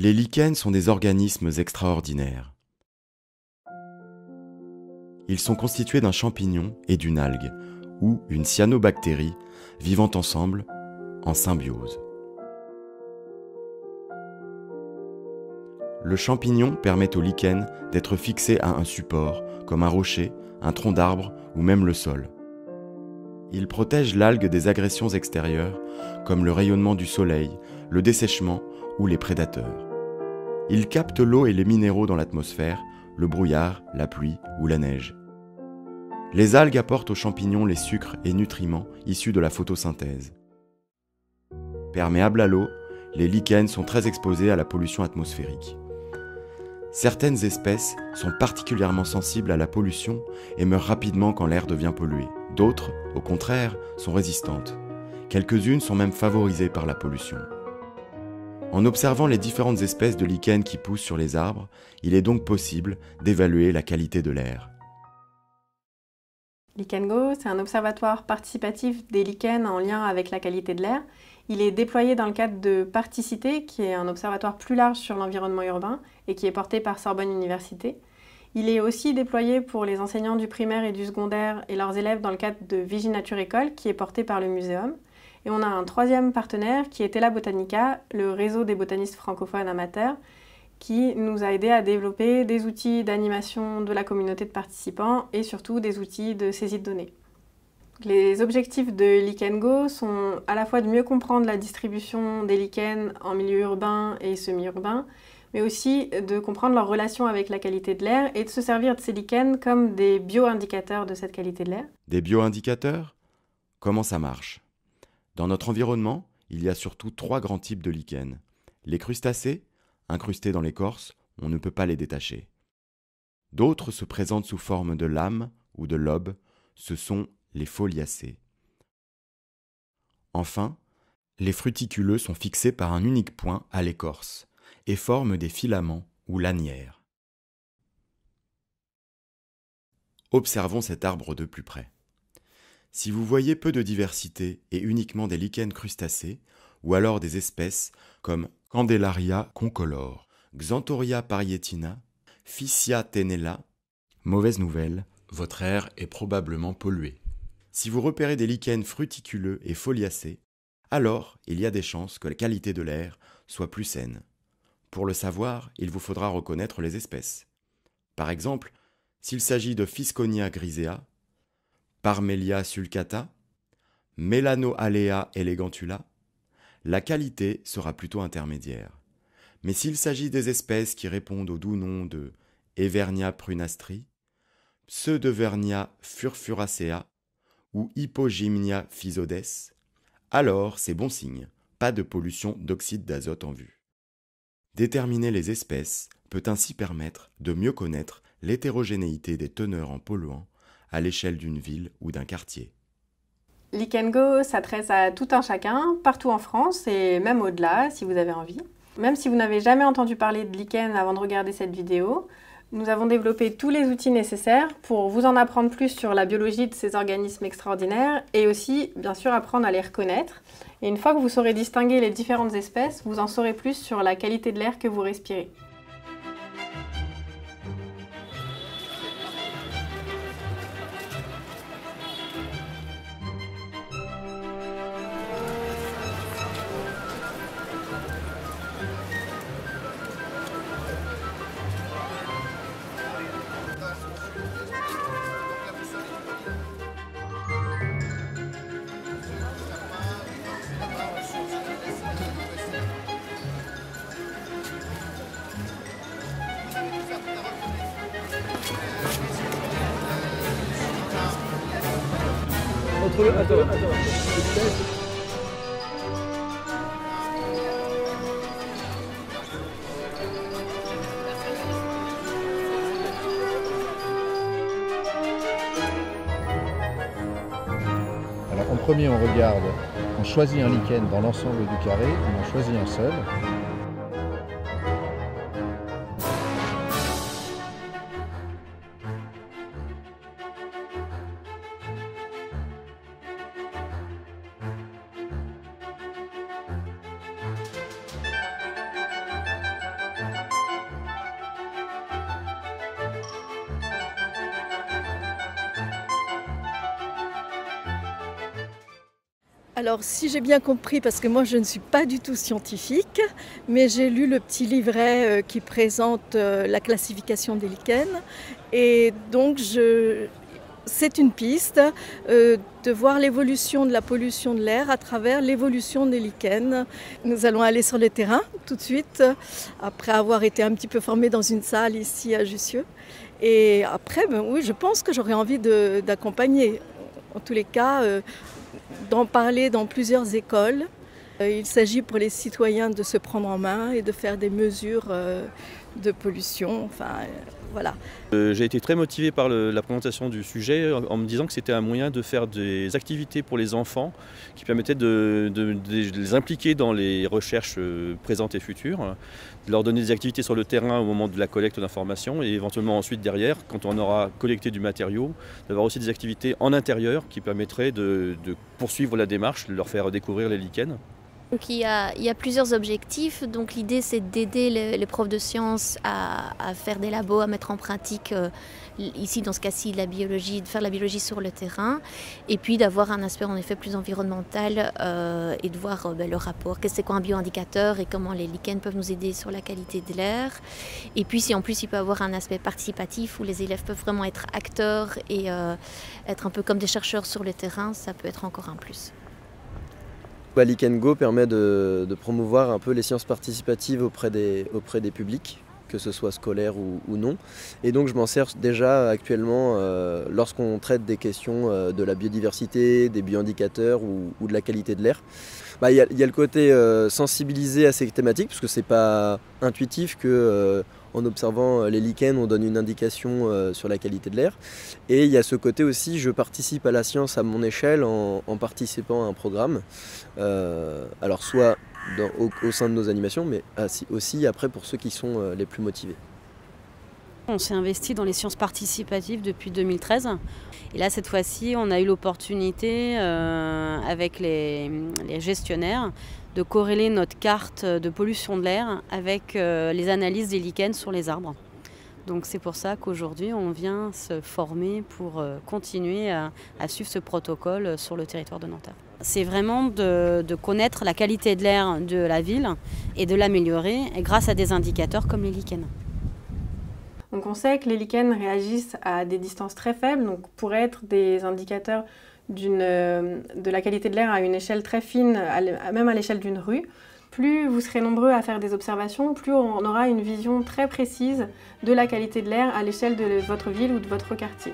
Les lichens sont des organismes extraordinaires. Ils sont constitués d'un champignon et d'une algue, ou une cyanobactérie, vivant ensemble en symbiose. Le champignon permet au lichen d'être fixé à un support, comme un rocher, un tronc d'arbre ou même le sol. Il protège l'algue des agressions extérieures, comme le rayonnement du soleil, le dessèchement ou les prédateurs. Il capte l'eau et les minéraux dans l'atmosphère, le brouillard, la pluie ou la neige. Les algues apportent aux champignons les sucres et nutriments issus de la photosynthèse. Perméables à l'eau, les lichens sont très exposés à la pollution atmosphérique. Certaines espèces sont particulièrement sensibles à la pollution et meurent rapidement quand l'air devient pollué. D'autres, au contraire, sont résistantes. Quelques-unes sont même favorisées par la pollution. En observant les différentes espèces de lichens qui poussent sur les arbres, il est donc possible d'évaluer la qualité de l'air. LichenGo, c'est un observatoire participatif des lichens en lien avec la qualité de l'air. Il est déployé dans le cadre de Particité, qui est un observatoire plus large sur l'environnement urbain et qui est porté par Sorbonne Université. Il est aussi déployé pour les enseignants du primaire et du secondaire et leurs élèves dans le cadre de Viginature École, qui est porté par le Muséum. Et on a un troisième partenaire qui est Tela Botanica, le réseau des botanistes francophones amateurs, qui nous a aidés à développer des outils d'animation de la communauté de participants et surtout des outils de saisie de données. Les objectifs de LichenGo sont à la fois de mieux comprendre la distribution des lichens en milieu urbain et semi-urbain, mais aussi de comprendre leur relation avec la qualité de l'air et de se servir de ces lichens comme des bio-indicateurs de cette qualité de l'air. Des bio-indicateurs ? Comment ça marche ? Dans notre environnement, il y a surtout 3 grands types de lichens. Les crustacés, incrustés dans l'écorce, on ne peut pas les détacher. D'autres se présentent sous forme de lames ou de lobes, ce sont les foliacées. Enfin, les fruticuleux sont fixés par un unique point à l'écorce et forment des filaments ou lanières. Observons cet arbre de plus près. Si vous voyez peu de diversité et uniquement des lichens crustacés, ou alors des espèces comme Candelaria concolore, Xanthoria parietina, Physia tenella, mauvaise nouvelle, votre air est probablement pollué. Si vous repérez des lichens fruticuleux et foliacés, alors il y a des chances que la qualité de l'air soit plus saine. Pour le savoir, il vous faudra reconnaître les espèces. Par exemple, s'il s'agit de Fisconia grisea, Parmelia sulcata, Melanoalea elegantula, la qualité sera plutôt intermédiaire. Mais s'il s'agit des espèces qui répondent au doux nom de Evernia prunastri, Pseudevernia furfuracea ou Hypogymnia physodes, alors c'est bon signe, pas de pollution d'oxyde d'azote en vue. Déterminer les espèces peut ainsi permettre de mieux connaître l'hétérogénéité des teneurs en polluants à l'échelle d'une ville ou d'un quartier. LichenGo s'adresse à tout un chacun, partout en France et même au-delà, si vous avez envie. Même si vous n'avez jamais entendu parler de lichen avant de regarder cette vidéo, nous avons développé tous les outils nécessaires pour vous en apprendre plus sur la biologie de ces organismes extraordinaires et aussi, bien sûr, apprendre à les reconnaître. Et une fois que vous saurez distinguer les différentes espèces, vous en saurez plus sur la qualité de l'air que vous respirez. Alors en premier on regarde, on choisit un lichen dans l'ensemble du carré, on en choisit un seul. Alors si j'ai bien compris, parce que moi je ne suis pas du tout scientifique, mais j'ai lu le petit livret qui présente la classification des lichens et donc c'est une piste de voir l'évolution de la pollution de l'air à travers l'évolution des lichens. Nous allons aller sur le terrain tout de suite, après avoir été un petit peu formés dans une salle ici à Jussieu. Et après, oui, je pense que j'aurais envie d'accompagner. En tous les cas, d'en parler dans plusieurs écoles. Il s'agit pour les citoyens de se prendre en main et de faire des mesures de pollution. Voilà. J'ai été très motivé par la présentation du sujet en me disant que c'était un moyen de faire des activités pour les enfants qui permettaient de les impliquer dans les recherches présentes et futures, de leur donner des activités sur le terrain au moment de la collecte d'informations et éventuellement ensuite derrière, quand on aura collecté du matériau, d'avoir aussi des activités en intérieur qui permettraient de poursuivre la démarche, de leur faire découvrir les lichens. Donc il y a plusieurs objectifs. Donc l'idée c'est d'aider les profs de sciences à faire des labos, à mettre en pratique, ici dans ce cas-ci, de faire la biologie sur le terrain. Et puis d'avoir un aspect en effet plus environnemental et de voir le rapport, qu'est-ce que c'est quoi un bioindicateur et comment les lichens peuvent nous aider sur la qualité de l'air. Et puis si en plus il peut avoir un aspect participatif où les élèves peuvent vraiment être acteurs et être un peu comme des chercheurs sur le terrain, ça peut être encore un plus. Lichen Go permet de promouvoir un peu les sciences participatives auprès des publics, que ce soit scolaire ou non. Et donc je m'en sers déjà actuellement lorsqu'on traite des questions de la biodiversité, des bioindicateurs ou de la qualité de l'air. Il y a le côté sensibiliser à ces thématiques, parce que c'est pas intuitif que en observant les lichens, on donne une indication sur la qualité de l'air. Et il y a ce côté aussi, je participe à la science à mon échelle en participant à un programme. Alors soit au sein de nos animations, mais aussi après pour ceux qui sont les plus motivés. On s'est investi dans les sciences participatives depuis 2013. Et là, cette fois-ci, on a eu l'opportunité, avec les gestionnaires, de corréler notre carte de pollution de l'air avec les analyses des lichens sur les arbres. Donc c'est pour ça qu'aujourd'hui, on vient se former pour continuer à suivre ce protocole sur le territoire de Nanterre. C'est vraiment de connaître la qualité de l'air de la ville et de l'améliorer grâce à des indicateurs comme les lichens. Donc on sait que les lichens réagissent à des distances très faibles, donc pourraient être des indicateurs de la qualité de l'air à une échelle très fine, même à l'échelle d'une rue. Plus vous serez nombreux à faire des observations, plus on aura une vision très précise de la qualité de l'air à l'échelle de votre ville ou de votre quartier.